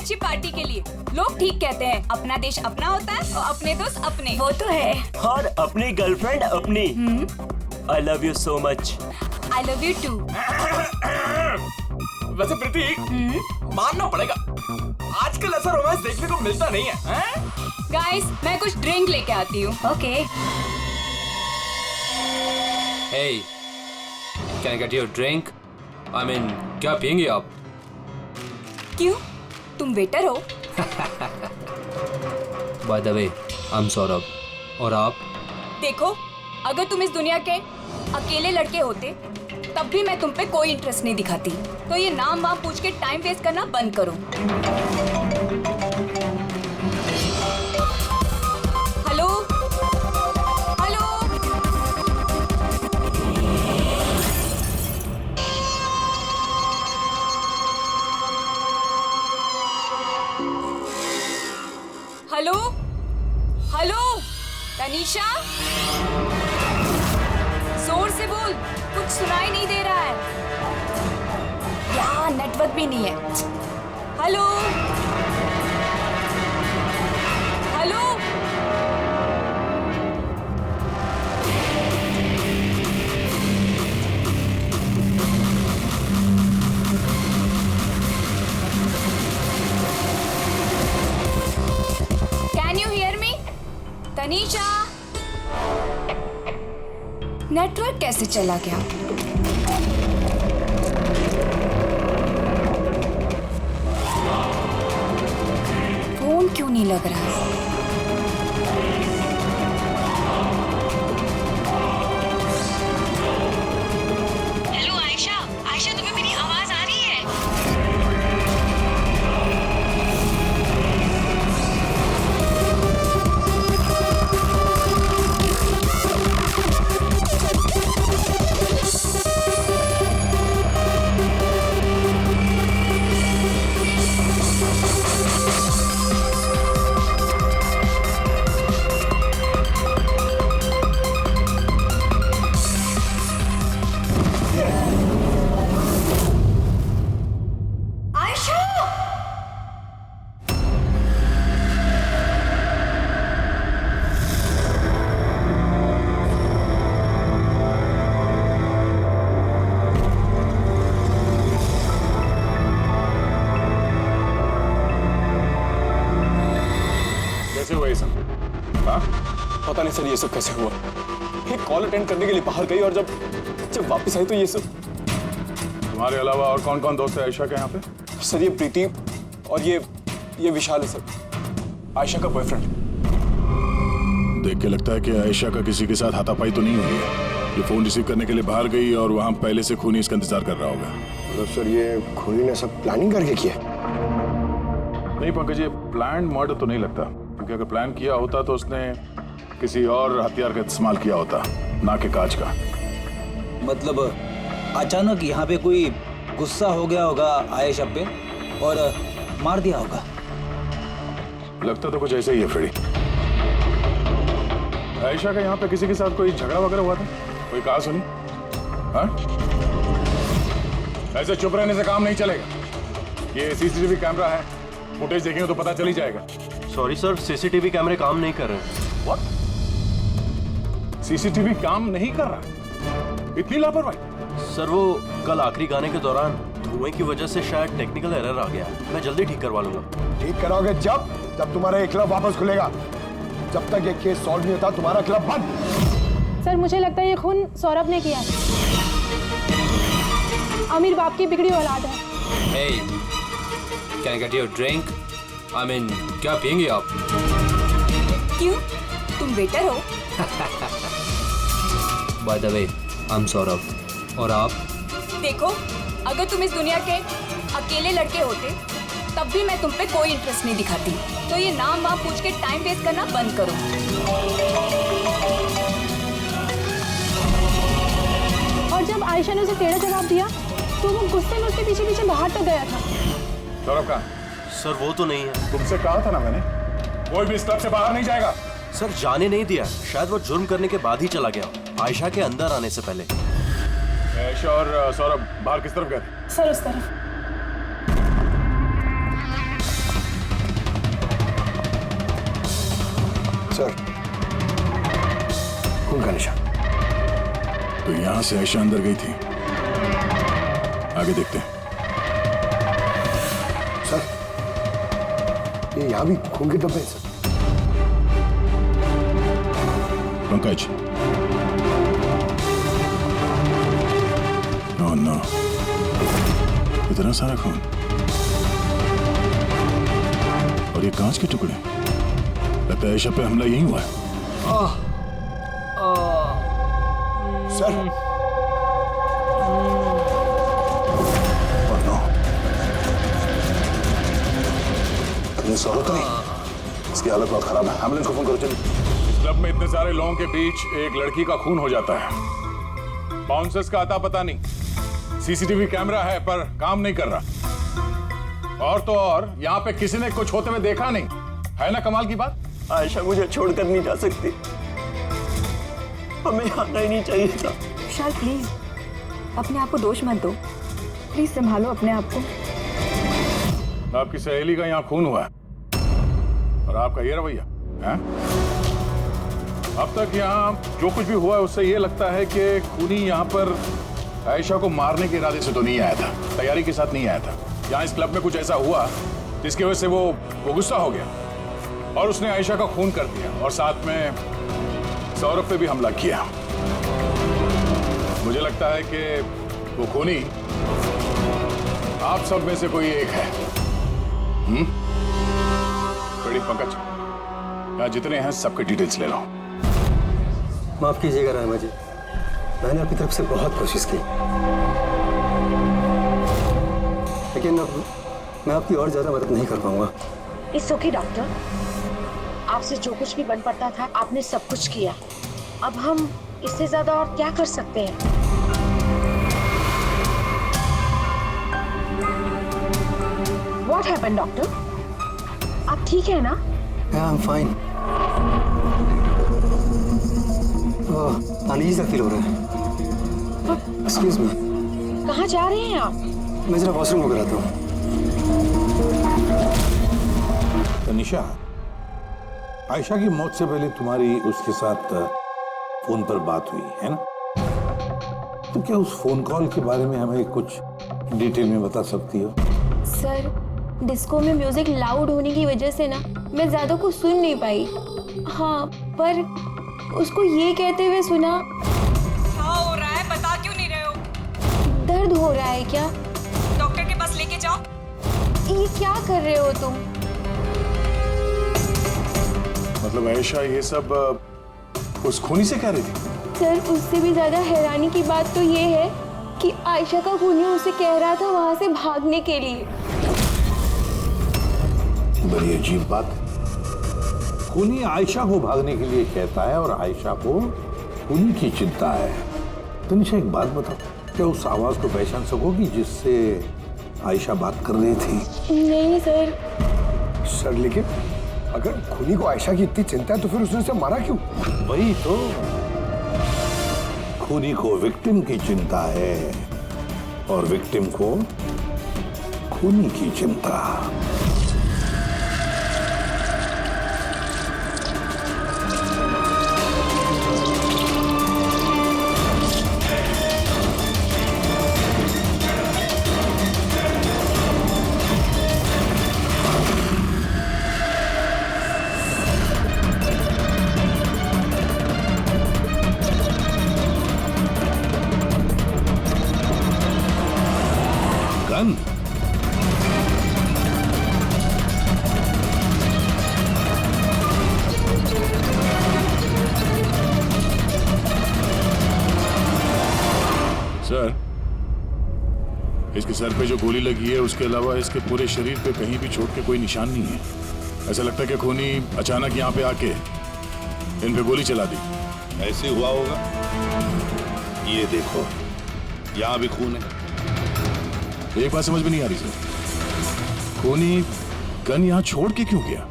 अच्छी पार्टी के लिए। लोग ठीक कहते हैं, अपना देश अपना होता है और अपने दोस्त अपने। वो तो है। और अपनी गर्लफ्रेंड अपनी। I love you so much. I love you too. वैसे प्रीति, मानना पड़ेगा, आजकल ऐसा रोमांस देखने को मिलता नहीं है। गाइस, मैं कुछ ड्रिंक लेके आती हूँ। Okay. Hey, can I get you a drink? I mean, क्या पियेंगे आप? क्यों? तुम वेटर हो? By the way, I'm Saurabh. और आप? देखो, अगर तुम इस दुनिया के अकेले लड़के होते तब भी मैं तुम पे कोई इंटरेस्ट नहीं दिखाती। तो ये नाम वाम पूछ के टाइम वेस्ट करना बंद करो। Hello hello, hello hello, Tanisha, जोर से बोल, कुछ सुनाई नहीं दे रहा है। यहाँ नेटवर्क भी नहीं है। Hello hello, can you hear me? Tanisha, network कैसे चला गया? फोन क्यों नहीं लग रहा? हेलो आयशा, आयशा तुम्हें मेरी आवाज आ रही है? पता नहीं सर ये सब कैसे हुआ। एक कॉल अटेंड करने के लिए बाहर गई और जब वापस आई तो ये सब। तुम्हारे अलावा और कौन कौन दोस्त है आयशा के यहाँ पे? सर ये प्रीति और ये विशाल है सर, आयशा का बॉयफ्रेंड। देख के लगता है कि आयशा का किसी के साथ हाथापाई तो नहीं हुई है। ये फोन रिसीव करने के लिए बाहर गई और वहाँ पहले से खूनी इसका इंतजार कर रहा होगा। मतलब सर ये खूनी ने सब प्लानिंग करके किया? नहीं पंकज, ये प्लान मर्डर तो नहीं लगता, क्योंकि अगर प्लान किया होता तो उसने किसी और हथियार का इस्तेमाल किया होता, ना कि कांच का। मतलब अचानक यहाँ पे कोई गुस्सा हो गया होगा आयशा पे और मार दिया होगा। लगता तो कुछ ऐसा ही है फ्रेडी। आयशा का यहाँ पे किसी के साथ कोई झगड़ा वगैरह हुआ था? कोई कहा सुनी? हाँ? ऐसे चुप रहने से काम नहीं चलेगा। ये सीसीटीवी कैमरा है, फुटेज देखेंगे तो पता चल ही जाएगा। सॉरी सर, सीसीटीवी कैमरे काम नहीं कर रहे। What? सीसीटीवी काम नहीं कर रहा? इतनी लापरवाही? सर वो कल आखिरी गाने के दौरान धुएं की वजह से शायद टेक्निकल एरर आ गया। मैं जल्दी ठीक करवा लूंगा। ठीक कराओगे जब तुम्हारा ये क्लब वापस खुलेगा। जब तक ये केस सॉल्व नहीं होता तुम्हारा क्लब बंद। सर मुझे लगता है ये खून सौरभ ने किया। अमीर बाप की बिगड़ी औलाद है। Hey, can I get you a drink? I mean, क्या पियेंगे आप? क्यों? तुम वेटर हो? By the way, I'm Saurabh. और आप? देखो, अगर तुम इस दुनिया के अकेले लड़के होते तब भी मैं तुम पे कोई इंटरेस्ट नहीं दिखाती। तो ये नाम वाम पूछ के टाइम वेस्ट करना बंद करो। और जब आयशा ने उसे टेढ़ा जवाब दिया तो वो गुस्से में उसके पीछे पीछे बाहर तक गया था। सौरभ का? सर वो तो नहीं है। तुमसे कहा था ना मैंने, कोई भी इस क्लब से बाहर नहीं जाएगा। सर जाने नहीं दिया, शायद वो जुर्म करने के बाद ही चला गया, आयशा के अंदर आने से पहले। आयशा और सौरभ बाहर किस तरफ गए? सर उस तरफ। सर, खून का निशान। तो यहां से आयशा अंदर गई थी, आगे देखते हैं। सर, ये यहाँ भी खून के धब्बे हैं सर। पंकज, नो नो, इतना सारा खून और ये कांच के टुकड़े। लगता है आयशा पे हमला यही हुआ है। सर, और नो, कहीं सौ तो नहीं? इसकी हालत बहुत खराब है, एम्बुलेंस को फोन करो। चलिए। इस क्लब में इतने सारे लोगों के बीच एक लड़की का खून हो जाता है। बाउंसर्स का आता पता नहीं, सीसीटीवी कैमरा है पर काम नहीं कर रहा। और तो और यहाँ पे किसी ने कुछ होते हुए देखा नहीं है ना। कमाल की बात। आयशा मुझे छोड़कर नहीं जा सकती, हमें आना ही नहीं चाहिए था। विशाल प्लीज अपने आप को दोष मत दो, प्लीज संभालो अपने आप को। आपकी सहेली का यहाँ खून हुआ है और आपका ये रवैया है। अब तक यहाँ जो कुछ भी हुआ है उससे ये लगता है कि खूनी यहाँ पर आयशा को मारने के इरादे से तो नहीं आया था, तैयारी के साथ नहीं आया था। यहाँ इस क्लब में कुछ ऐसा हुआ जिसकी वजह से वो गुस्सा हो गया और उसने आयशा का खून कर दिया और साथ में सौरभ पे भी हमला किया। मुझे लगता है कि वो खूनी आप सब में से कोई एक है। बड़ी पंकज, यहाँ जितने हैं सबके डिटेल्स ले लो। माफ कीजिएगा रामा जी, मैंने अपनी तरफ से बहुत कोशिश की, लेकिन अब मैं आपकी और ज्यादा मदद नहीं कर पाऊंगा। इट्स ओके डॉक्टर, आपसे जो कुछ भी बन पड़ता था आपने सब कुछ किया। अब हम इससे ज्यादा और क्या कर सकते हैं? What happened, doctor? आप ठीक है ना? I am fine. Uneasy feel हो रहा है। Excuse me. कहाँ जा रहे हैं आप? मैं जरा वॉशरूम होकर आता हूँ। तनिषा, आयशा की मौत से पहले तुम्हारी उसके साथ फोन पर बात हुई है ना? तो क्या उस फोन कॉल के बारे में हमें कुछ डिटेल में बता सकती हो? सर, डिस्को में म्यूजिक लाउड होने की वजह से ना मैं ज्यादा कुछ सुन नहीं पाई। हाँ, पर उसको ये कहते हुए सुना। क्या हो रहा है, बता क्यों नहीं रहे हो? दर्द हो रहा है क्या? डॉक्टर के पास लेके जाओ। ये क्या कर रहे हो तुम? मतलब आयशा ये सब उस खूनी से कह रही थी? सर, उससे भी ज्यादा हैरानी की बात तो ये है कि आयशा का खूनी उसे कह रहा था वहां से भागने के लिए। बड़ी अजीब बात। खूनी आयशा को भागने के लिए कहता है और आयशा को खूनी की चिंता है। तनिषा, एक बात बताओ, क्या उस आवाज को पहचान सकोगी जिससे आयशा बात कर रही थी? नहीं सर। सर, लेकिन अगर खूनी को आयशा की इतनी चिंता है तो फिर उसने उसे मारा क्यों? वही तो, खूनी को विक्टिम की चिंता है और विक्टिम को खूनी की चिंता। सर, इसके सर पे जो गोली लगी है उसके अलावा इसके पूरे शरीर पे कहीं भी चोट के कोई निशान नहीं है। ऐसा लगता है कि खूनी अचानक यहाँ पे आके इन पे गोली चला दी। ऐसे हुआ होगा। ये देखो, यहाँ भी खून है। एक बात समझ में नहीं आ रही सर, खूनी गन यहाँ छोड़ के क्यों गया?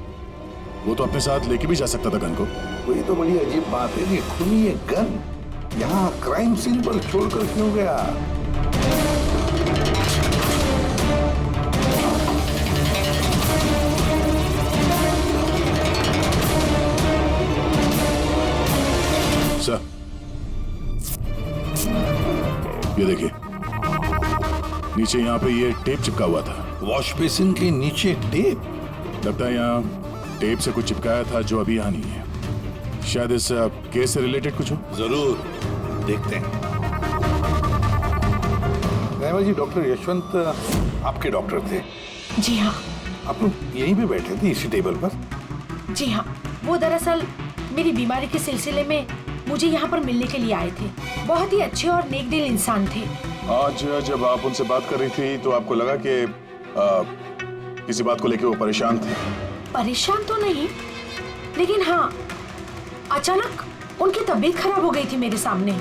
वो तो अपने साथ लेके भी जा सकता था गन को। वही तो बड़ी अजीब बात है कि खूनी ये गन यहाँ क्राइम सीन पर छोड़कर क्यों गया? सर, ये देखिए, नीचे यहाँ पे ये टेप चिपका हुआ था। वॉश बेसिन के नीचे टेप? लगता है यहाँ टेप से कुछ चिपकाया था जो अभी यहाँ नहीं है। शायद इस केस से रिलेटेड कुछ हो। जरूर देखते हैं। रहमा जी, डॉक्टर यशवंत आपके डॉक्टर थे? जी हाँ। आप लोग यहीं पे बैठे थे इसी टेबल पर? जी हाँ, वो दरअसल मेरी बीमारी के सिलसिले में मुझे यहाँ पर मिलने के लिए आए थे। बहुत ही अच्छे और नेक दिल इंसान थे। आज जब आप उनसे बात कर रही थी तो आपको लगा कि किसी बात को लेकर वो परेशान थे? परेशान तो नहीं, लेकिन हाँ, अचानक उनकी तबीयत खराब हो गई थी मेरे सामने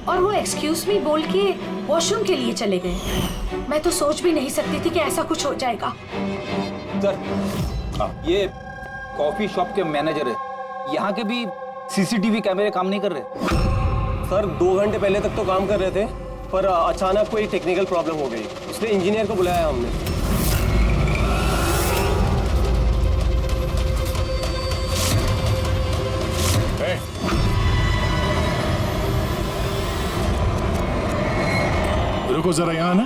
और वो एक्सक्यूज मी बोल के वॉशरूम के लिए चले गए। मैं तो सोच भी नहीं सकती थी कि ऐसा कुछ हो जाएगा। सर, ये कॉफी शॉप के मैनेजर है। यहाँ के भी सीसीटीवी कैमरे काम नहीं कर रहे। सर 2 घंटे पहले तक तो काम कर रहे थे, पर अचानक कोई टेक्निकल प्रॉब्लम हो गई, इसलिए इंजीनियर को बुलाया हमने। रुको जरा यहाँ ना।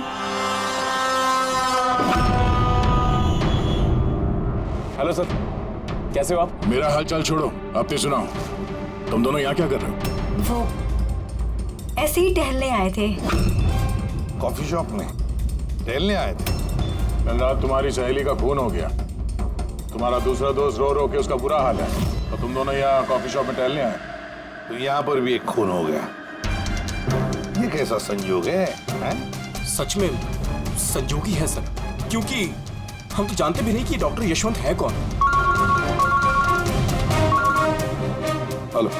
हेलो सर, कैसे हो आप? मेरा हालचाल छोड़ो, अपने सुनाओ। तुम दोनों यहाँ क्या कर रहे हो? वो ऐसे ही टहलने आए थे। कॉफी शॉप में टहलने आए थे? कल रात तुम्हारी सहेली का खून हो गया। तुम्हारा दूसरा दोस्त रो रो के उसका बुरा हाल है, तो तुम दोनों यहाँ कॉफी शॉप में टहलने आए। तो यहाँ पर भी एक खून हो गया। ये कैसा संयोग है? सच में संजोगी है सर, क्योंकि हम तो जानते भी नहीं कि डॉक्टर यशवंत है कौन। हेलो,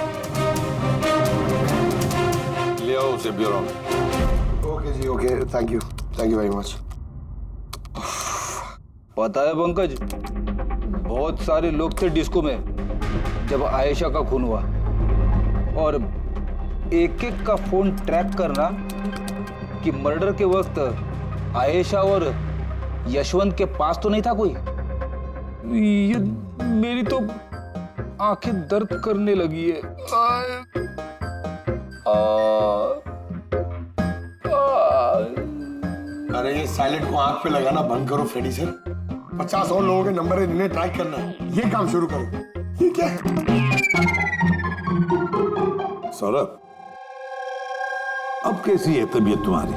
ले आओ उसे ब्यूरो में। Okay ji, okay, thank you very much. पता है पंकज, बहुत सारे लोग थे डिस्को में जब आयशा का खून हुआ, और एक एक का फोन ट्रैक करना कि मर्डर के वक्त आयशा और यशवंत के पास तो नहीं था कोई। ये मेरी तो आंखें दर्द करने लगी है। अरे ये साइलेंट को आंख पे लगाना बंद करो फ्रेडी सर। 50 और लोगों के नंबर है जिन्हें ट्रैक करना है, ये काम शुरू करो। ये क्या है? सौरभ, अब कैसी है तबीयत तुम्हारी?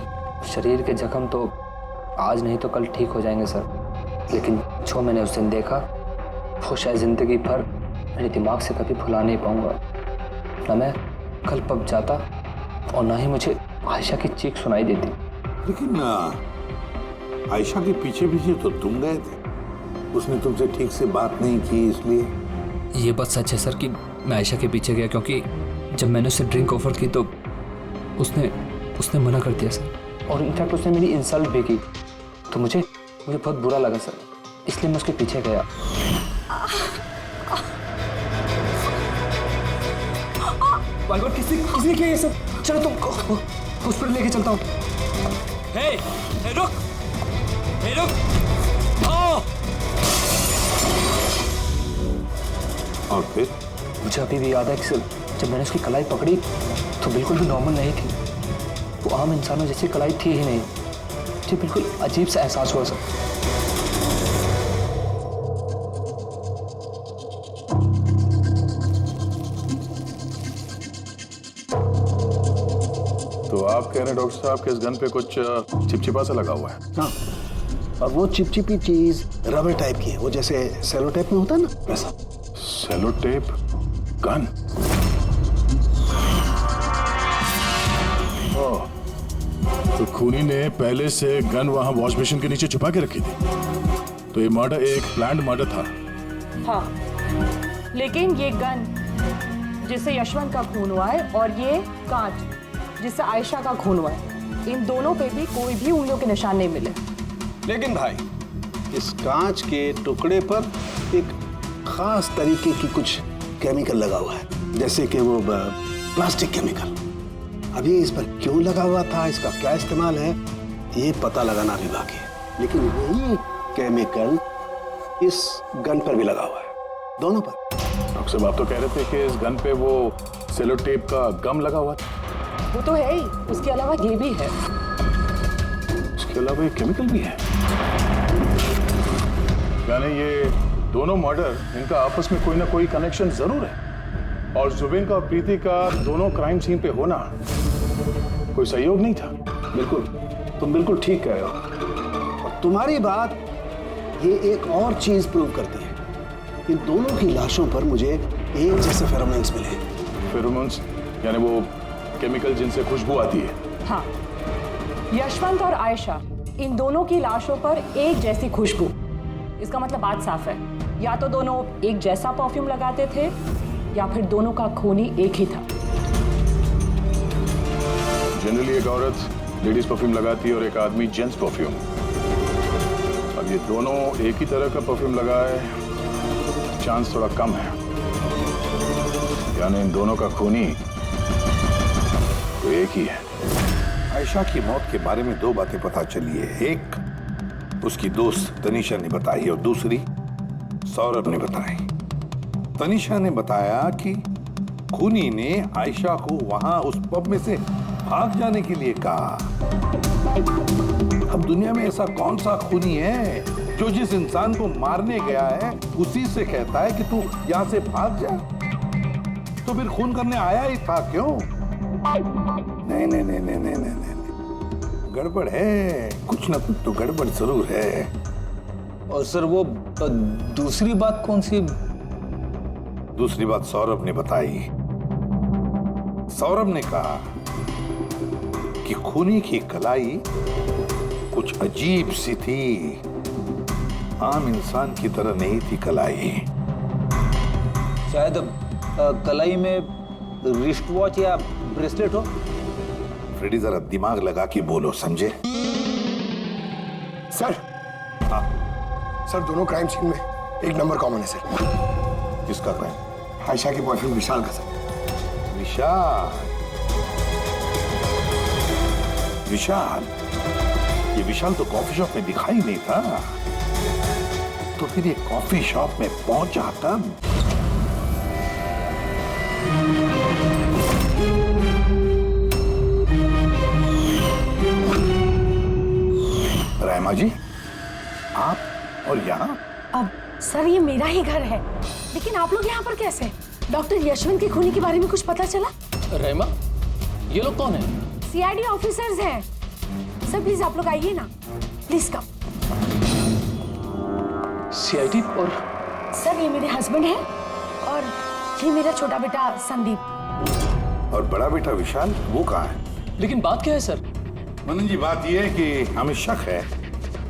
शरीर के जख्म तो आज नहीं तो कल ठीक हो जाएंगे सर, लेकिन जो मैंने उस दिन देखा वो शायद जिंदगी भर मेरे दिमाग से कभी भुला नहीं पाऊंगा। ना मैं कल पब जाता और ना ही मुझे आयशा की चीख सुनाई देती। लेकिन आयशा के पीछे पीछे तो तुम गए थे, उसने तुमसे ठीक से बात नहीं की, इसलिए। ये बात सच है सर कि मैं आयशा के पीछे गया, क्योंकि जब मैंने उसे ड्रिंक ऑफर की तो उसने मना कर दिया सर, और इनफैक्ट उसने मेरी इंसल्ट भी की, तो मुझे बहुत बुरा लगा सर, इसलिए मैं उसके पीछे गया। किसने किया ये सब? चलो तुम हॉस्पिटल लेके चलता हूँ। हे रुक, और फिर मुझे अभी भी याद है कि सर, जब मैंने उसकी कलाई पकड़ी तो बिल्कुल भी नॉर्मल नहीं थी, वो आम इंसानों जैसी कलाई थी ही नहीं। मुझे बिल्कुल अजीब सा एहसास हुआ सर। तो आप कह रहे हैं डॉक्टर साहब के इस गन पे कुछ चिपचिपा सा लगा हुआ है? हाँ, और वो चिपचिपी चीज रबर टाइप की है, वो जैसे सेलो टेप में होता है ना, वैसा। Cello tape gun? ओह, तो खूनी ने पहले से गन वहां वॉश बेसिन के नीचे छुपा के रखी थी। तो ये मर्डर एक प्लान्ड मर्डर था। हाँ, लेकिन ये गन जिससे यशवंत का खून हुआ है और ये कांच जिससे आयशा का खून हुआ है, इन दोनों पे भी कोई भी उंगलियों के निशान नहीं मिले। लेकिन भाई, इस कांच के टुकड़े पर एक खास तरीके की कुछ केमिकल लगा हुआ है, जैसे कि वो प्लास्टिक केमिकल। अब ये इस पर क्यों लगा हुआ था, इसका क्या इस्तेमाल है, ये पता लगाना भी बाकी है। लेकिन यही केमिकल इस गन पर भी लगा हुआ है, दोनों पर। डॉक्टर साहब, आप तो कह रहे थे कि इस गन पे वो सेलो टेप का गम लगा हुआ था। वो तो है ही, उसके अलावा ये भी है। उसके अलावा ये केमिकल भी है। यानी ये दोनों मर्डर, इनका आपस में कोई ना कोई कनेक्शन जरूर है। और जुबिन का और प्रीति का दोनों क्राइम सीन पे होना कोई सहयोग नहीं था। बिल्कुल, तुम बिल्कुल ठीक कह रहे हो। और तुम्हारी बात ये एक और चीज प्रूव करती है। इन दोनों की लाशों पर मुझे एक जैसे फेरोमोन्स मिले। फेरोमोन्स यानी वो केमिकल जिनसे खुशबू आती है। हाँ, यशवंत और आयशा, इन दोनों की लाशों पर एक जैसी खुशबू। इसका मतलब बात साफ है, या तो दोनों एक जैसा परफ्यूम लगाते थे या फिर दोनों का खून ही एक ही था। जनरली एक औरत लेडीज परफ्यूम लगाती है और एक आदमी जेंट्स परफ्यूम। अब ये दोनों एक ही तरह का परफ्यूम लगाए, चांस थोड़ा कम है। यानी इन दोनों का खूनी तो एक ही है। आयशा की मौत के बारे में दो बातें पता चली है। एक उसकी दोस्त तनीषा ने बताई और दूसरी सौरभ ने बताई। तनीषा ने बताया कि खूनी ने आयशा को वहां उस पब में से भाग जाने के लिए कहा। अब दुनिया में ऐसा कौन सा खूनी है जो जिस इंसान को मारने गया है उसी से कहता है कि तू यहां से भाग जा? तो फिर खून करने आया ही था क्यों? नहीं नहीं नहीं नहीं नहीं नहीं, नहीं। गड़बड़ है, कुछ ना कुछ तो गड़बड़ जरूर है। और सर वो दूसरी बात कौन सी? दूसरी बात सौरभ ने बताई। सौरभ ने कहा कि खूनी की कलाई कुछ अजीब सी थी, आम इंसान की तरह नहीं थी कलाई। शायद कलाई में रिस्ट वॉच या ब्रेसलेट हो। फ्रेडी जरा दिमाग लगा के बोलो, समझे? सर, हाँ सर दोनों क्राइम सीन में एक नंबर कॉमन है सर। किसका क्राइम? आयशा के बॉयफ्रेंड विशाल का सर। विशाल? विशाल? ये विशाल तो कॉफी शॉप में दिखाई नहीं था, तो फिर ये कॉफी शॉप में पहुंचा कब? रहमा जी, आप और यहाँ? अब सर ये मेरा ही घर है, लेकिन आप लोग यहाँ पर कैसे? डॉक्टर यशवंत के खूनी के बारे में कुछ पता चला? रहमा, ये लोग कौन हैं? सीआईडी ऑफिसर्स हैं। सर प्लीज आप लोग आइए ना, प्लीज कम। सीआईडी? और सर ये मेरे हस्बैंड हैं और ये मेरा छोटा बेटा संदीप। और बड़ा बेटा विशाल, वो कहाँ है? लेकिन बात क्या है सर? मनन जी, बात यह है कि हमें शक है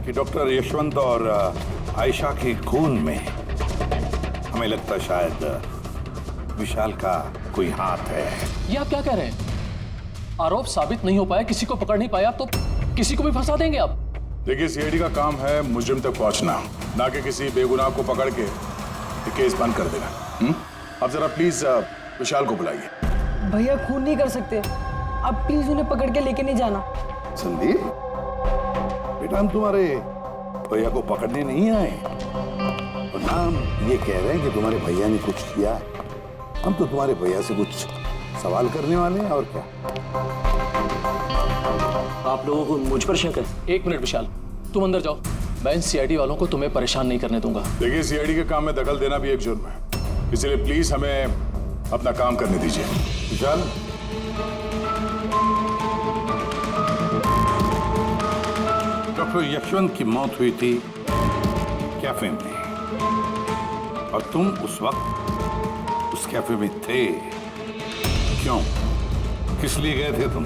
कि डॉक्टर यशवंत और आयशा के खून में हमें लगता है शायद विशाल का कोई हाथ है। ये आप क्या कह रहे हैं? आरोप साबित नहीं हो पाया, किसी को पकड़ नहीं पाया, आप तो किसी को भी फंसा देंगे आप। देखिए, सीआईडी का काम है मुजरिम तक पहुंचना, ना कि किसी बेगुनाह को पकड़ के केस बंद कर देना। अब जरा प्लीज विशाल को बुलाइए। भैया खून नहीं कर सकते, अब प्लीज उन्हें पकड़ के लेके नहीं जाना। संदीप बेटा, हम तुम्हारे भैया को पकड़ने नहीं आए और ना हम ये कह रहे हैं कि तुम्हारे भैया ने कुछ किया है। हम तो तुम्हारे भैया से कुछ सवाल करने वाले हैं, और क्या। आप लोगों को मुझ पर शक है? एक मिनट विशाल, तुम अंदर जाओ, मैं इन सीआईडी वालों को तुम्हें परेशान नहीं करने दूंगा। देखिए, सीआईडी के काम में दखल देना भी एक जुर्म है, इसलिए प्लीज हमें अपना काम करने दीजिए। विशाल, डॉक्टर यशवंत की मौत हुई थी कैफे में और तुम उस वक्त उस कैफे में थे। क्यों, किस लिए गए थे तुम?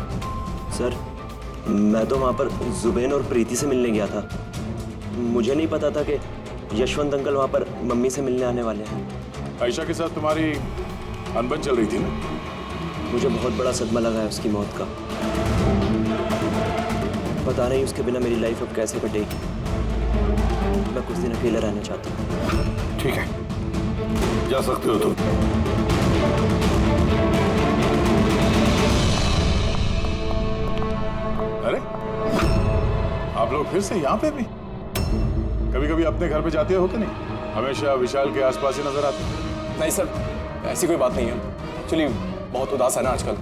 सर, मैं तो वहां पर जुबैन और प्रीति से मिलने गया था। मुझे नहीं पता था कि यशवंत अंकल वहां पर मम्मी से मिलने आने वाले हैं। आयशा के साथ तुम्हारी अनबन चल रही थी ना? मुझे बहुत बड़ा सदमा लगा है उसकी मौत का। पता नहीं उसके बिना मेरी लाइफ अब कैसे कटेगी। मैं कुछ दिन अकेला रहना चाहता हूँ। ठीक है, जा सकते हो तुम। अरे, आप लोग फिर से यहाँ पे भी? कभी कभी अपने घर पे जाते हो कि नहीं? हमेशा विशाल के आसपास ही नजर आते हो। नहीं सर, ऐसी कोई बात नहीं है। एक्चुअली बहुत उदास है ना आजकल,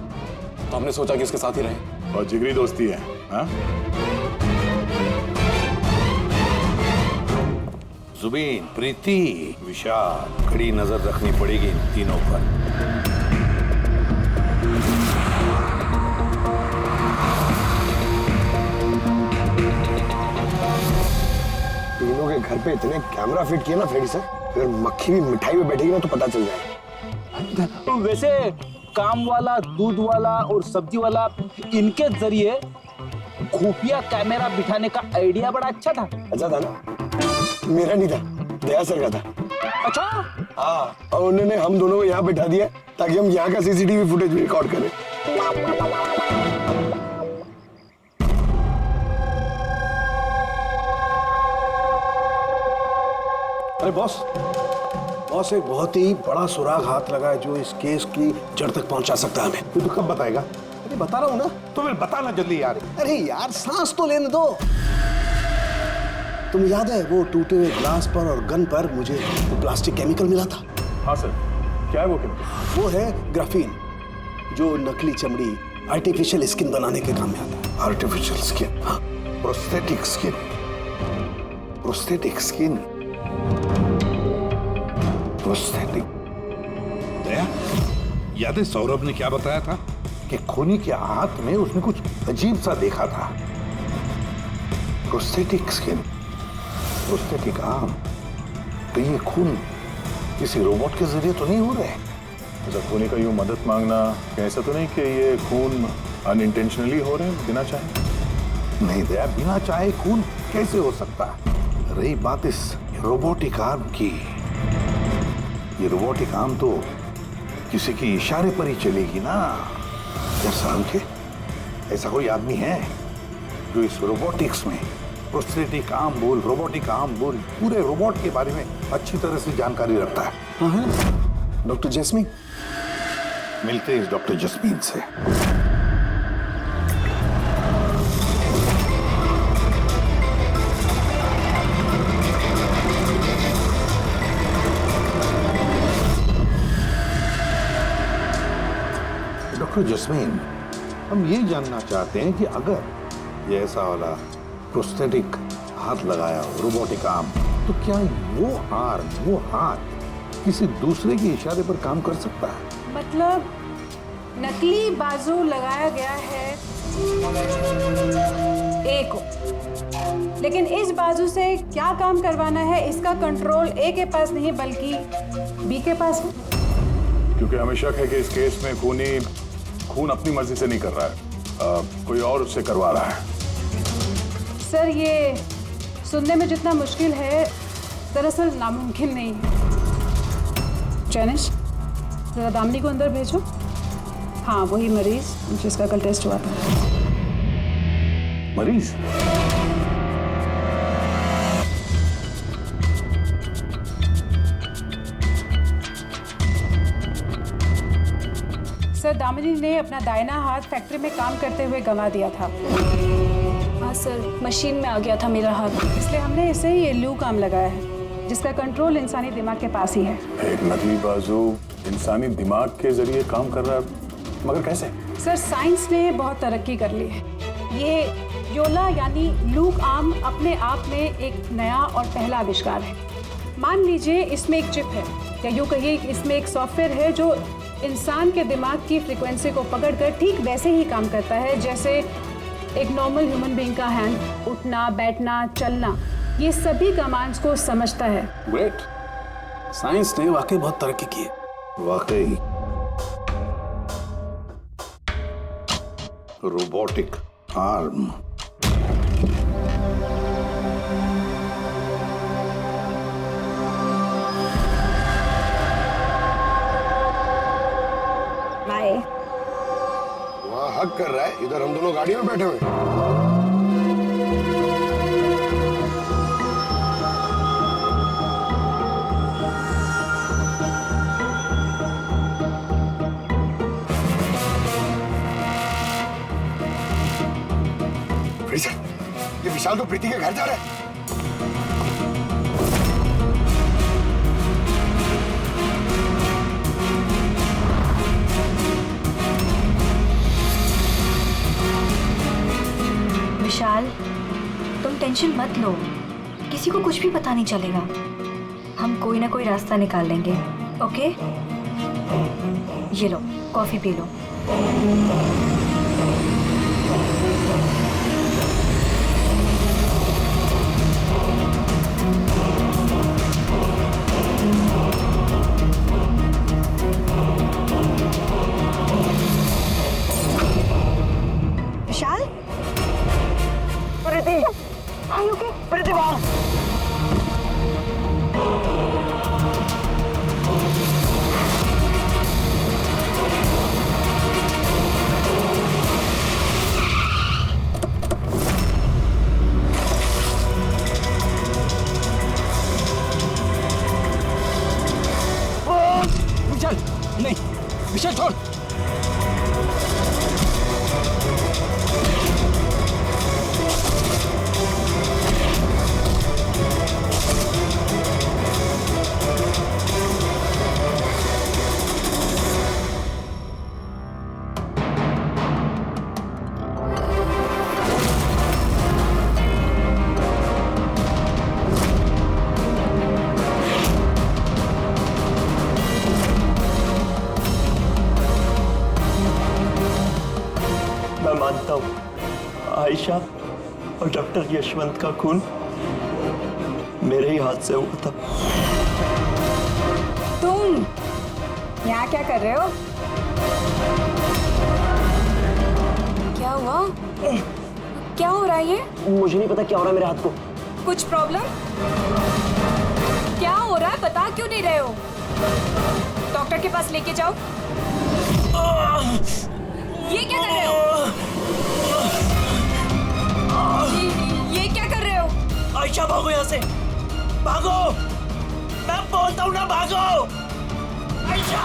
तो हमने सोचा कि इसके साथ ही रहें। और जिगरी दोस्ती है, हाँ? जुबीन, प्रीति, विशाल, कड़ी नजर रखनी पड़ेगी इन तीनों पर। तीनों के घर पे इतने कैमरा फिट किए ना फ्रेडी सर, अगर मक्खी भी मिठाई में बैठेगी ना तो पता चल जाएगा। वैसे काम वाला, दूध वाला और सब्जी वाला, इनके जरिए खुफिया कैमरा बिठाने का आइडिया बड़ा अच्छा था। अच्छा था ना? मेरा नहीं था, दया सर का था। अच्छा? हाँ, और उन्होंने हम दोनों को यहाँ बैठा दिया ताकि हम यहाँ का सीसीटीवी फुटेज रिकॉर्ड करें। अरे बॉस, एक बहुत ही बड़ा सुराग हाथ लगा है जो इस केस की जड़ तक पहुंचा सकता है हमें। तू तो कब बताएगा? अरे बता रहा हूँ ना। तो फिर बताना जल्दी यार। अरे यार सांस तो लेने दो। तुम्हें याद है वो टूटे हुए ग्लास पर और गन पर मुझे वो प्लास्टिक केमिकल मिला था? हाँ सर, क्या है वो केमिकल? वो है ग्राफीन, जो नकली चमड़ी, आर्टिफिशियल स्किन बनाने के काम में आता है। Artificial skin? हाँ। Prosthetic skin. Prosthetic skin. Prosthetic. Daya, याद है सौरभ ने क्या बताया था कि खूनी के हाथ में उसने कुछ अजीब सा देखा था। Prosthetic skin, prosthetic arm. तो ये खून किसी रोबोट के जरिए तो नहीं हो रहे? अच्छा, खूनी का यूं मदद मांगना ऐसा तो नहीं कि ये खून अनइंटेंशनली हो रहे हैं बिना चाहे? नहीं दया, बिना चाहे खून कैसे हो सकता है? रही बात इस रोबोटिक आर्म की, ये रोबोटिक आर्म तो किसी के इशारे पर ही चलेगी ना। जैसा के ऐसा कोई आदमी है जो इस रोबोटिक्स में प्रोस्थेटिक आर्म बोल, रोबोटिक आर्म बोल, पूरे रोबोट के बारे में अच्छी तरह से जानकारी रखता है? हाँ, डॉक्टर जैस्मीन। मिलते हैं इस डॉक्टर जैस्मीन से। डॉक्टर जैस्मीन, हम ये जानना चाहते हैं कि अगर ये ऐसा वाला प्रोस्थेटिक हाथ लगाया हो, रोबोटिक आर्म, तो क्या वो आर्म, वो हाथ किसी दूसरे के इशारे पर काम कर सकता है? मतलब नकली बाजू लगाया गया है ए को, लेकिन इस बाजू से क्या काम करवाना है इसका कंट्रोल ए के पास नहीं बल्कि बी के पास है। क्योंकि हमें शक है कि इस केस में खून अपनी मर्जी से नहीं कर रहा है, कोई और उससे करवा रहा है। सर, ये सुनने में जितना मुश्किल है दरअसल नामुमकिन नहीं है। जैनिश, जरा दामिनी को अंदर भेजो। हाँ, वही मरीज जिसका कल टेस्ट हुआ था। मरीज? सर, दामिनी ने अपना दाहिना हाथ फैक्ट्री में काम करते हुए गंवा दिया था। हाँ सर, मशीन में आ गया था मेरा हाथ, इसलिए हमने इसे ये लू काम लगाया है जिसका कंट्रोल इंसानी दिमाग के पास ही है। एक नकली बाजू इंसानी दिमाग के जरिए काम कर रहा है, मगर कैसे? सर, साइंस ने बहुत तरक्की कर ली है। ये योला यानी लूक आर्म अपने आप में एक नया और पहला आविष्कार है। मान लीजिए इसमें एक चिप है, या यूँ कहिए इसमें एक सॉफ्टवेयर है जो इंसान के दिमाग की फ्रीक्वेंसी को पकड़कर ठीक वैसे ही काम करता है जैसे एक नॉर्मल ह्यूमन बीइंग का हैंड उठना, बैठना, चलना, ये सभी कमांड्स को समझता है। ग्रेट, साइंस ने वाकई बहुत तरक्की की है। वाकई रोबोटिक आर्म। बाय। वहाँ हक कर रहा है, इधर हम दोनों गाड़ी में बैठे हुए हैं। ये विशाल तो प्रीति के घर जा रहा है। टेंशन मत लो, किसी को कुछ भी पता नहीं चलेगा। हम कोई ना कोई रास्ता निकाल लेंगे। ओके, ये लो कॉफी पी लो। Vishal, Preeti, are you okay? Preeti बाहर। विशाल, नहीं, विशाल छोड़। मैं मानता हूँ आयशा और डॉक्टर यशवंत का खून मेरे ही हाथ से हुआ था। तुम यहाँ क्या कर रहे हो? क्या हुआ? क्या हो रहा है ये? मुझे नहीं पता क्या हो रहा है मेरे हाथ को। कुछ प्रॉब्लम? क्या हो रहा है बता क्यों नहीं रहे हो? डॉक्टर के पास लेके जाओ। ये क्या कर रहे हो? ये क्या कर रहे हो? आयशा भागो यहाँ से, भागो! मैं बोलता हूँ ना भागो! आयशा!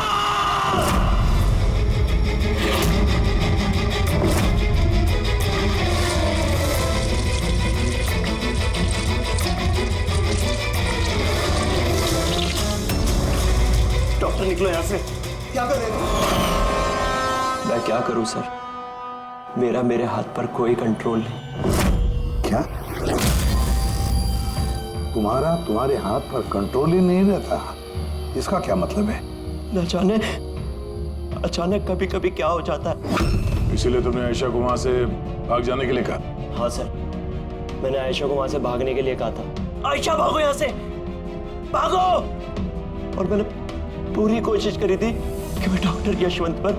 डॉक्टर निकलो यहाँ से। क्या कर रहे हो? मैं क्या करूं सर, मेरे हाथ पर कोई कंट्रोल नहीं। क्या? तुम्हारे हाथ पर कंट्रोल ही नहीं रहता? इसका क्या मतलब है? न जाने अचानक कभी कभी क्या हो जाता है। इसीलिए तुमने आयशा को वहां से भाग जाने के लिए कहा? हाँ सर, मैंने आयशा को वहां से भागने के लिए कहा था। आयशा भागो यहाँ से, भागो! और मैंने पूरी कोशिश करी थी कि मैं डॉक्टर यशवंत पर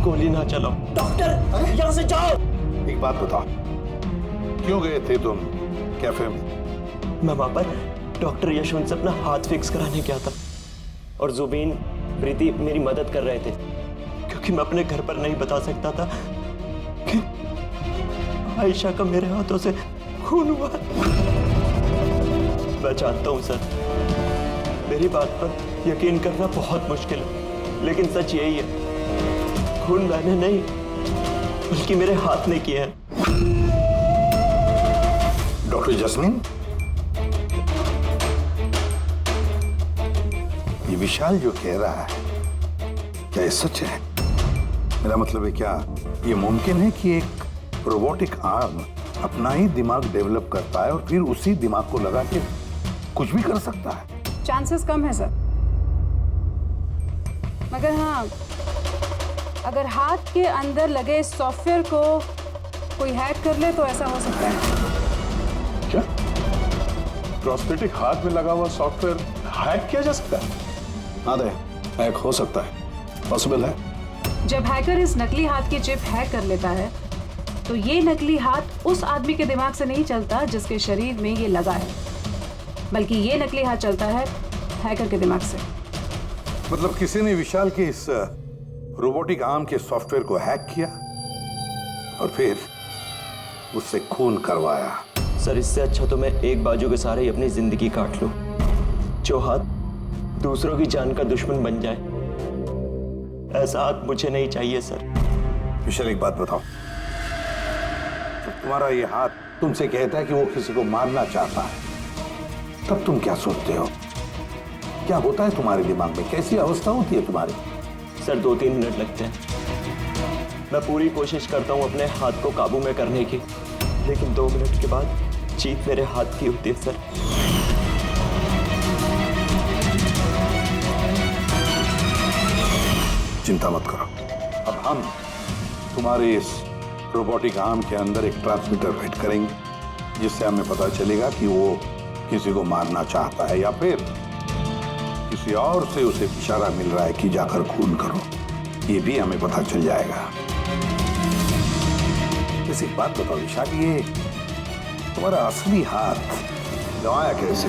गोली ना चलाऊं। डॉक्टर यहाँ से जाओ। एक बात बताओ, क्यों गए थे तुम कैफे में? मैं वहां पर डॉक्टर यशवंत से अपना हाथ फिक्स कराने गया था और जुबीन, प्रीति मेरी मदद कर रहे थे क्योंकि मैं अपने घर पर नहीं बता सकता था कि आयशा का मेरे हाथों से खून हुआ। मैं जानता हूं सर, मेरी बात पर यकीन करना बहुत मुश्किल है, लेकिन सच यही है, खून मैंने नहीं बल्कि मेरे हाथ ने किया है। डॉक्टर जस्मीन, ये विशाल जो कह रहा है क्या ये सच है? मेरा मतलब है, क्या ये मुमकिन है कि एक रोबोटिक आर्म अपना ही दिमाग डेवलप करता है और फिर उसी दिमाग को लगा के कुछ भी कर सकता है? चांसेस कम है सर, मगर हाँ, अगर हाथ के अंदर लगे सॉफ्टवेयर को कोई हैक कर ले तो ऐसा हो सकता है। क्या? प्रोस्थेटिक हाथ में लगा हुआ सॉफ्टवेयर हैक किया जा सकता है? हाँ दे, हैक हो सकता है, पॉसिबल है। जब हैकर इस नकली हाथ की चिप हैक कर लेता है तो ये नकली हाथ उस आदमी के दिमाग से नहीं चलता जिसके शरीर में ये लगा है, बल्कि ये नकली हाथ चलता है हैकर के दिमाग से। मतलब किसी ने विशाल के इस रोबोटिक आर्म के सॉफ्टवेयर को हैक किया और फिर उससे खून करवाया। सर, इससे अच्छा तो मैं एक बाजू के सहारे ही अपनी जिंदगी काट लूं, जो हाथ दूसरों की जान का दुश्मन बन जाए। ऐसा हाथ मुझे नहीं चाहिए सर। विशाल, एक बात बताओ, तो तुम्हारा ये हाथ तुमसे कहता है कि वो किसी को मारना चाहता है, तब तुम क्या सोचते हो? क्या होता है तुम्हारे दिमाग में? कैसी अवस्था होती है तुम्हारी? सर, 2-3 मिनट लगते हैं। मैं पूरी कोशिश करता हूं अपने हाथ को काबू में करने की, लेकिन 2 मिनट के बाद जीत मेरे हाथ की होती है सर। चिंता मत करो, अब हम तुम्हारे इस रोबोटिक आर्म के अंदर एक ट्रांसमीटर फिट करेंगे जिससे हमें पता चलेगा कि वो किसी को मारना चाहता है या फिर किसी और से उसे इशारा मिल रहा है कि जाकर खून करो। ये भी हमें पता चल जाएगा। इसी बात बताओ विशाल, ये तुम्हारा असली हाथ गंवाया कैसे?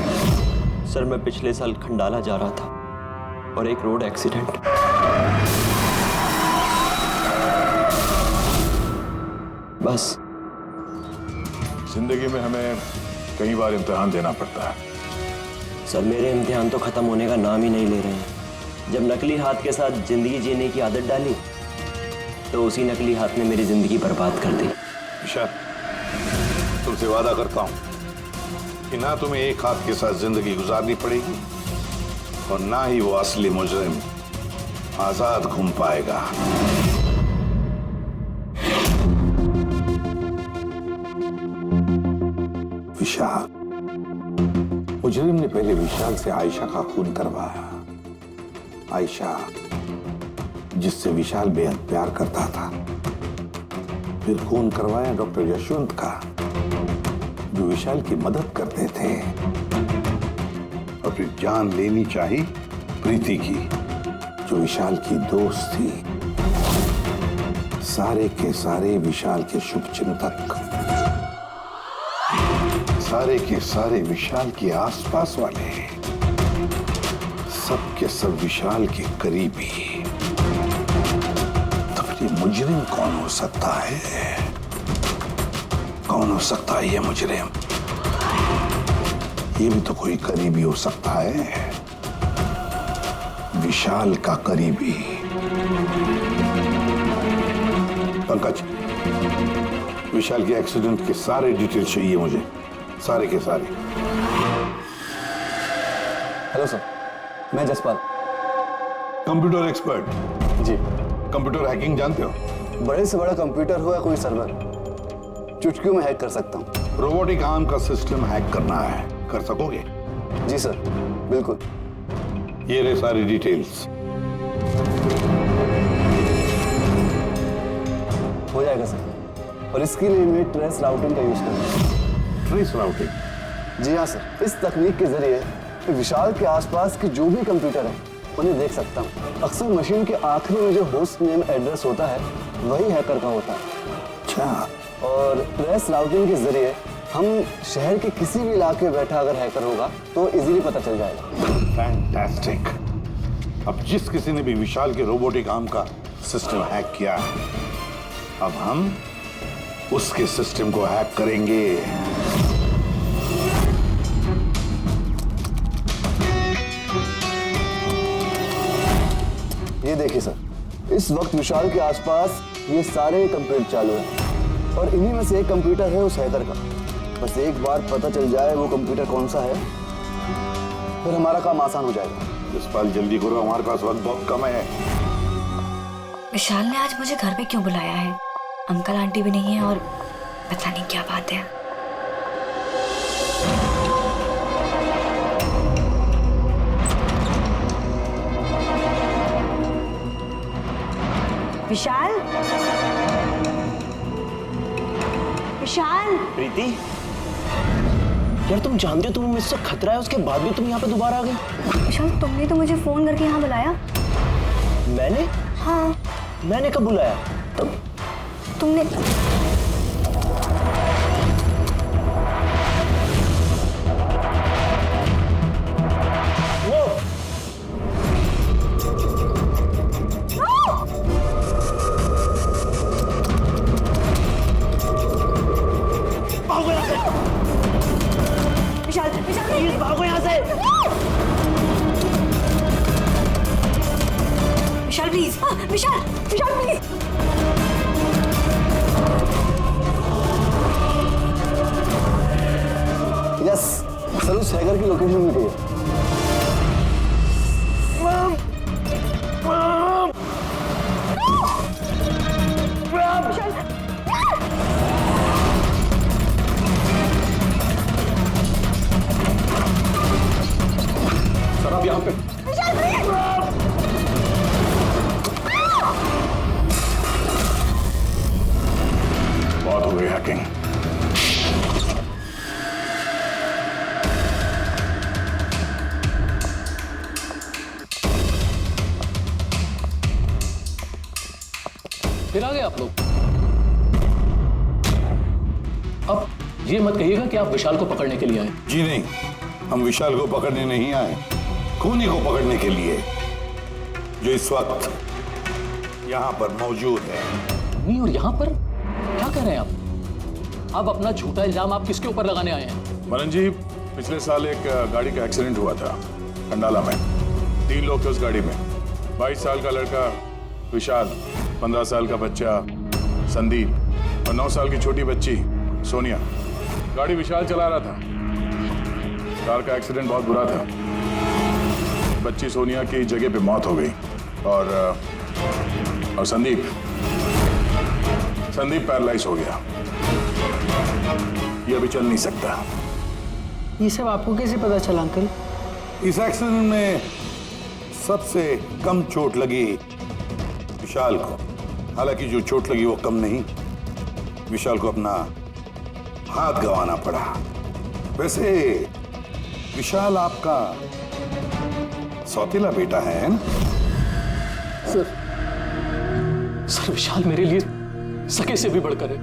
सर मैं पिछले साल खंडाला जा रहा था और एक रोड एक्सीडेंट। बस। जिंदगी में हमें कई बार इम्तिहान देना पड़ता है। सर मेरे इम्तिहान तो खत्म होने का नाम ही नहीं ले रहे हैं। जब नकली हाथ के साथ जिंदगी जीने की आदत डाली तो उसी नकली हाथ ने मेरी जिंदगी बर्बाद कर दी। विशाल, तुमसे वादा करता हूं कि ना तुम्हें एक हाथ के साथ जिंदगी गुजारनी पड़ेगी और ना ही वो असली मुजरिम आजाद घूम पाएगा। विशाल, मुजरिम ने पहले विशाल से आयशा का खून करवाया। आयशा जिससे विशाल बेहद प्यार करता था। फिर खून करवाया डॉक्टर यशवंत का जो विशाल की मदद करते थे। और फिर जान लेनी चाहिए प्रीति की जो विशाल की दोस्त थी। सारे के सारे विशाल के शुभचिंतक, सारे के सारे विशाल के आसपास वाले, सब के सब विशाल के करीबी। तो फिर ये मुजरिम कौन हो सकता है? कौन हो सकता है ये मुजरिम? ये भी तो कोई करीबी हो सकता है, विशाल का करीबी। पंकज, विशाल के एक्सीडेंट के सारे डिटेल चाहिए मुझे, सारे के सारे। हेलो सर, मैं जसपाल, कंप्यूटर एक्सपर्ट। जी। कंप्यूटर हैकिंग जानते हो? बड़े से बड़ा कंप्यूटर हो या कोई सर्वर, चुटकियों में हैक कर सकता हूँ। रोबोटिक आर्म का सिस्टम हैक करना है, कर सकोगे? जी सर, बिल्कुल। ये रहे सारी डिटेल्स। हो जाएगा सर, और इसके लिए मैं ट्रेस राउटिंग का यूज करूँगा। Trace routing? जी हाँ सर, इस तकनीक के जरिए विशाल के आसपास के जो भी कंप्यूटर हैं उन्हें देख सकता हूँ। अक्सर मशीन के आखिरी में जो होस्ट नेम एड्रेस होता है वही हैकर का होता है। अच्छा। और ट्रेस राउटिंग के जरिए हम शहर के किसी भी इलाके में बैठा अगर हैकर होगा तो इजीली पता चल जाएगा। फैंटास्टिक। अब जिस किसी ने भी विशाल के रोबोटिक आर्म का सिस्टम हैक किया है, अब हम उसके सिस्टम को हैक करेंगे। ये देखिए सर, इस वक्त विशाल के आसपास ये सारे कंप्यूटर चालू हैं और इन्हीं में से एक कंप्यूटर है उस हैकर का। बस एक बार पता चल जाए वो कंप्यूटर कौन सा है, फिर हमारा काम आसान हो जाएगा। जसपाल जल्दी करो, हमारे पास वक्त बहुत कम है। विशाल ने आज मुझे घर पे क्यों बुलाया है? अंकल आंटी भी नहीं है और पता नहीं क्या बात है। विशाल, विशाल। प्रीति, यार तुम जानते हो तुम्हें मुझसे खतरा है, उसके बाद भी तुम यहाँ पे दोबारा आ गई। विशाल, तुमने तो मुझे फोन करके यहाँ बुलाया। मैंने? हाँ। मैंने कब बुलाया? तुमने विशाल, विशाल प्लीज भागो यहाँ से। Vishal please, Vishal, Vishal please. Hacking. फिर आ गए आप लोग। अब ये मत कहिएगा कि आप विशाल को पकड़ने के लिए आए। जी नहीं, हम विशाल को पकड़ने नहीं आए, खूनी को पकड़ने के लिए, जो इस वक्त यहाँ पर मौजूद है। नहीं, और यहाँ पर क्या कर रहे हैं आप? अब अपना झूठा इल्जाम आप किसके ऊपर लगाने आए हैं? मनन जी, पिछले साल एक गाड़ी का एक्सीडेंट हुआ था खंडाला में। 3 लोग थे उस गाड़ी में। 22 साल का लड़का विशाल, 15 साल का बच्चा संदीप और 9 साल की छोटी बच्ची सोनिया। गाड़ी विशाल चला रहा था। कार का एक्सीडेंट बहुत बुरा था। बच्ची सोनिया की जगह पे मौत हो गई और संदीप पैरालाइज हो गया। ये अभी चल नहीं सकता। ये सब आपको कैसे पता चला अंकल? इस एक्सीडेंट में सबसे कम चोट लगी विशाल को। हालांकि जो चोट लगी वो कम नहीं, विशाल को अपना हाथ गंवाना पड़ा। वैसे विशाल आपका सौतेला बेटा है ना? सर विशाल मेरे लिए सके से भी बढ़कर है।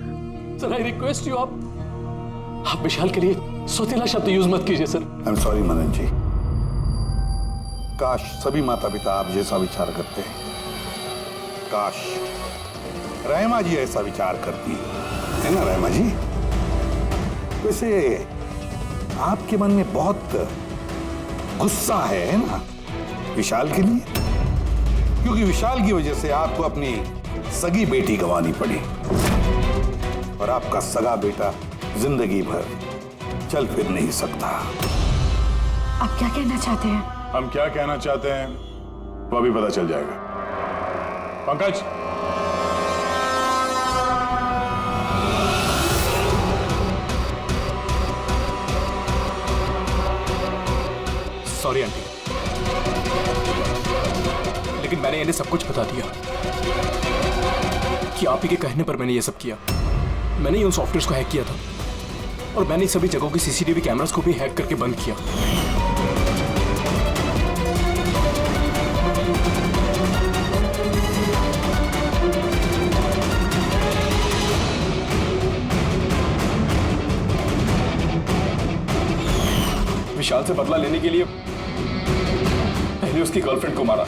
सर आई रिक्वेस्ट यू, आप विशाल के लिए सौतेला शब्द यूज मत कीजिए सर। आई एम सॉरी मनन जी। काश सभी माता पिता आप जैसा विचार करते हैं। काश रहमा जी ऐसा विचार करती है ना रहमा जी? वैसे आपके मन में बहुत गुस्सा है ना विशाल के लिए, क्योंकि विशाल की वजह से आपको अपनी सगी बेटी गंवानी पड़ी और आपका सगा बेटा जिंदगी भर चल फिर नहीं सकता। आप क्या कहना चाहते हैं? हम क्या कहना चाहते हैं वो अभी पता चल जाएगा। पंकज, सॉरी आंटी, लेकिन मैंने इन्हें सब कुछ बता दिया कि आप ही के कहने पर मैंने ये सब किया। मैंने ही उन सॉफ्टवेयर्स को हैक किया था और मैंने सभी जगहों की सीसीटीवी कैमरास को भी हैक करके बंद किया। विशाल से बदला लेने के लिए पहले उसकी गर्लफ्रेंड को मारा,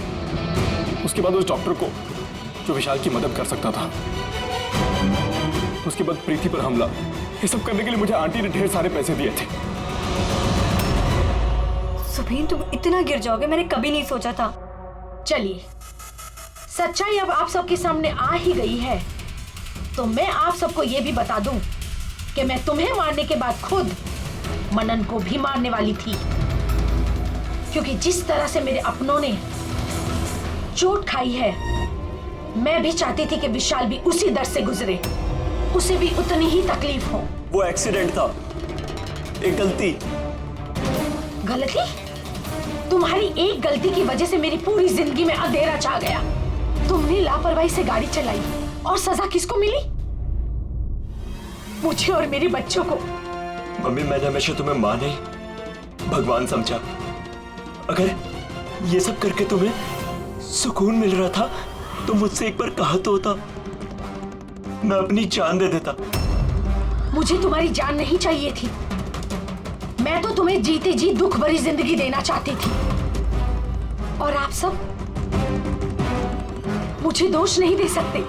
उसके बाद उस डॉक्टर को जो विशाल की मदद कर सकता था, उसके बाद प्रीति पर हमला। ये सब करने के लिए मुझे आंटी ने ढेर सारे पैसे दिए थे। सुबीन, तुम इतना गिर जाओगे मैंने कभी नहीं सोचा था। चलिए, सच्चाई अब आप सबके सामने आ ही गई है, तो मैं आप सबको ये भी बता दूं कि मैं तुम्हें मारने के बाद खुद मनन को भी मारने वाली थी, क्योंकि जिस तरह से मेरे अपनों ने चोट खाई है, मैं भी चाहती थी कि विशाल भी उसी दर्द से गुजरे, उसे भी उतनी ही तकलीफ हो। वो एक्सीडेंट था, एक गलती। गलती? तुम्हारी एक गलती की वजह से मेरी पूरी जिंदगी में अंधेरा छा गया। तुमने लापरवाही से गाड़ी चलाई और सजा किसको मिली? मुझे और मेरे बच्चों को। मम्मी, मैंने हमेशा तुम्हें मां नहीं भगवान समझा। अगर ये सब करके तुम्हें सुकून मिल रहा था तो मुझसे एक बार कहा तो होता, मैं अपनी जान दे देता। मुझे तुम्हारी जान नहीं चाहिए थी, मैं तो तुम्हें जीते जी दुख भरी जिंदगी देना चाहती थी। और आप सब मुझे दोष नहीं दे सकते,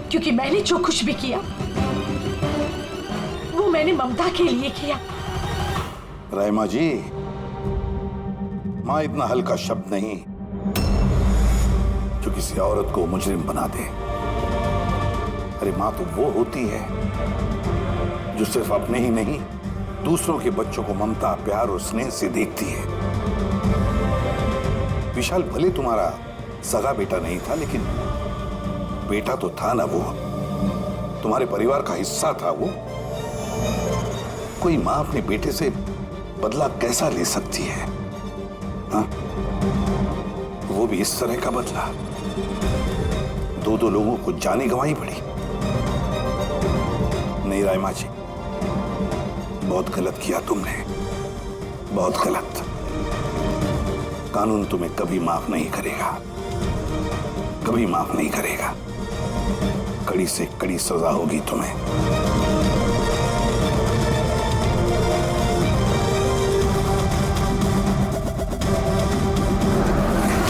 क्योंकि मैंने जो कुछ भी किया वो मैंने ममता के लिए किया। रहमा जी, मां इतना हल्का शब्द नहीं जो किसी औरत को मुजरिम बना दे। अरे मां तो वो होती है जो सिर्फ अपने ही नहीं, दूसरों के बच्चों को ममता, प्यार और स्नेह से देखती है। विशाल भले तुम्हारा सगा बेटा नहीं था, लेकिन बेटा तो था ना, वो तुम्हारे परिवार का हिस्सा था। वो कोई मां अपने बेटे से बदला कैसा ले सकती है? हाँ? वो भी इस तरह का बदला। 2-2 लोगों को जाने गंवाई पड़ी। नहीं रायमा जी, बहुत गलत किया तुमने, बहुत गलत। कानून तुम्हें कभी माफ नहीं करेगा, कभी माफ नहीं करेगा। कड़ी से कड़ी सजा होगी तुम्हें।